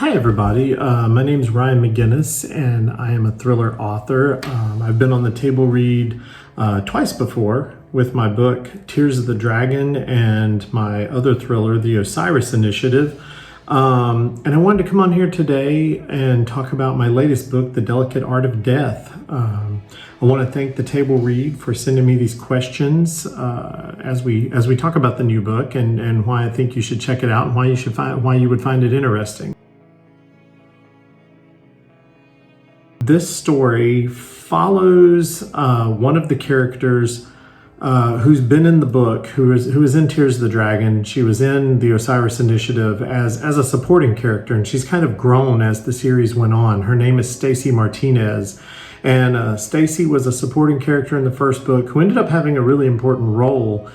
Hi everybody, my name is Ryan McGinnis and I am a thriller author. I've been on the table read twice before with my book Tears of the Dragon and my other thriller, The Osiris Initiative. And I wanted to come on here today and talk about my latest book, The Delicate Art of Death. I want to thank the table read for sending me these questions as we talk about the new book and why I think you should check it out and why you would find it interesting. This story follows one of the characters who's been in the book, who is in Tears of the Dragon. She was in the Osiris Initiative as a supporting character, and she's kind of grown as the series went on. Her name is Stacy Martinez, and Stacy was a supporting character in the first book who ended up having a really important role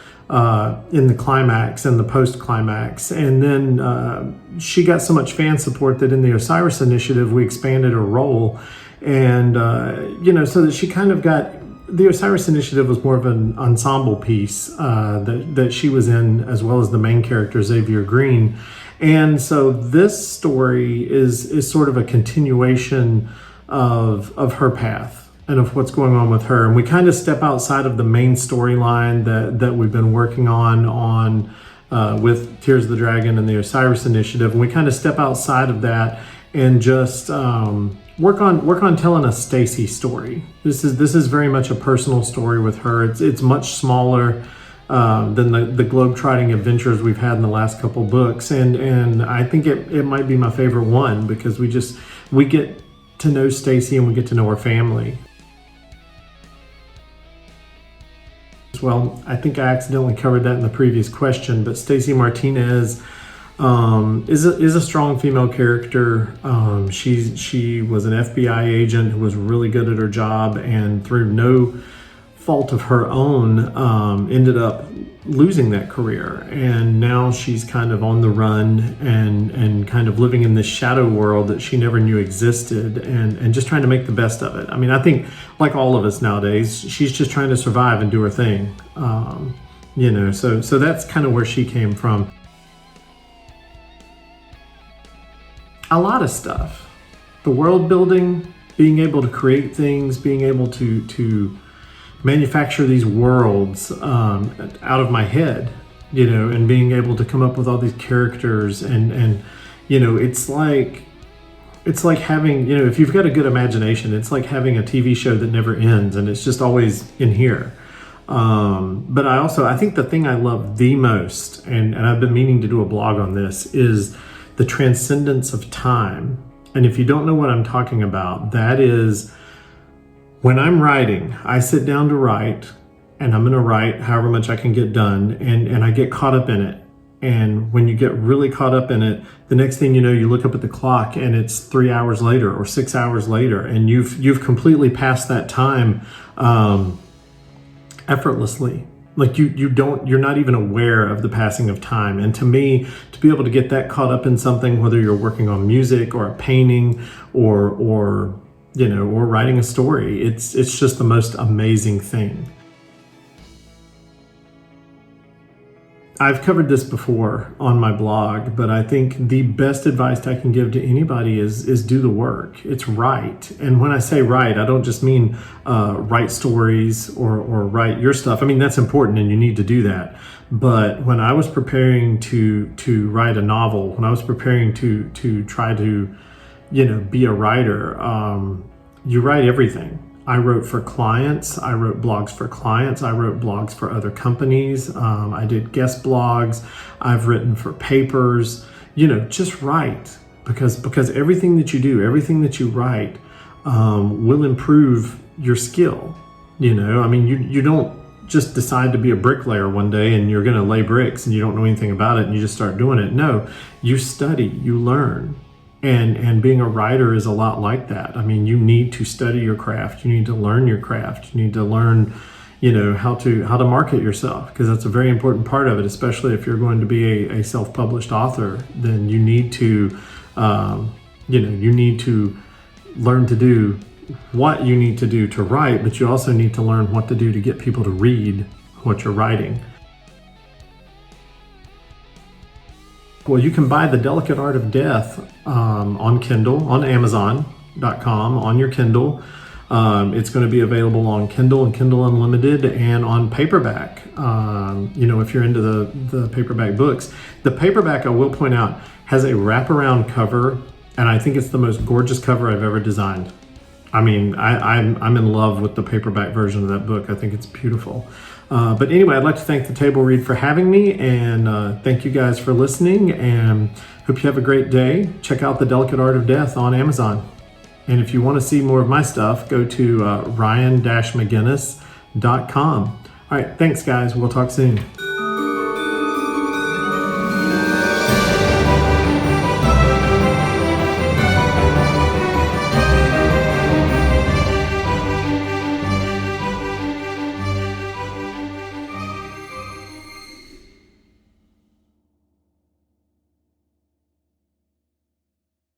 in the climax and the post-climax. And then she got so much fan support that in the Osiris Initiative, we expanded her role. And, so that she kind of got, the Osiris Initiative was more of an ensemble piece that she was in, as well as the main character, Xavier Green. And so this story is sort of a continuation of her path and of what's going on with her. And we kind of step outside of the main storyline that we've been working on with Tears of the Dragon and the Osiris Initiative. And we kind of step outside of that and just work on telling a Stacy story. This is very much a personal story with her. It's much smaller than the globetrotting adventures we've had in the last couple books, and I think it might be my favorite one because we get to know Stacy and we get to know her family. Well, I think I accidentally covered that in the previous question, but Stacy Martinez is a strong female character. She was an FBI agent who was really good at her job, and through no fault of her own, ended up losing that career. And now she's kind of on the run and kind of living in this shadow world that she never knew existed, and just trying to make the best of it. I mean, I think like all of us nowadays, she's just trying to survive and do her thing. So that's kind of where she came from. A lot of stuff. The world building, being able to create things, being able to manufacture these worlds out of my head, and being able to come up with all these characters and it's like having, if you've got a good imagination, it's like having a TV show that never ends and it's just always in here. But I think the thing I love the most, and I've been meaning to do a blog on this, is the transcendence of time. And if you don't know what I'm talking about, that is when I'm writing, I sit down to write, and I'm going to write however much I can get done, and I get caught up in it. And when you get really caught up in it, the next thing you know, you look up at the clock and it's 3 hours later or 6 hours later, and you've completely passed that time effortlessly. Like you're not even aware of the passing of time. And to me, to be able to get that caught up in something, whether you're working on music or a painting or writing a story, it's just the most amazing thing. I've covered this before on my blog, but I think the best advice I can give to anybody is do the work. It's write. And when I say write, I don't just mean write stories or write your stuff. I mean, that's important and you need to do that. But when I was preparing to write a novel, when I was preparing to try to, be a writer, you write everything. I wrote for clients, I wrote blogs for clients, I wrote blogs for other companies, I did guest blogs, I've written for papers, just write, because everything that you do, everything that you write will improve your skill. I mean, you don't just decide to be a bricklayer one day and you're going to lay bricks and you don't know anything about it and you just start doing it. No, you study, you learn. And being a writer is a lot like that. I mean, you need to study your craft. You need to learn your craft. You need to learn, how to market yourself, because that's a very important part of it, especially if you're going to be a self-published author. Then you need to, you need to learn to do what you need to do to write, but you also need to learn what to do to get people to read what you're writing. Well, you can buy The Delicate Art of Death on Kindle, on Amazon.com, on your Kindle. It's going to be available on Kindle and Kindle Unlimited and on paperback, if you're into the paperback books. The paperback, I will point out, has a wraparound cover, and I think it's the most gorgeous cover I've ever designed. I mean, I'm in love with the paperback version of that book. I think it's beautiful. But anyway, I'd like to thank the Table Read for having me, and thank you guys for listening, and hope you have a great day. Check out The Delicate Art of Death on Amazon. And if you want to see more of my stuff, go to ryan-mcginnis.com. All right, thanks guys. We'll talk soon.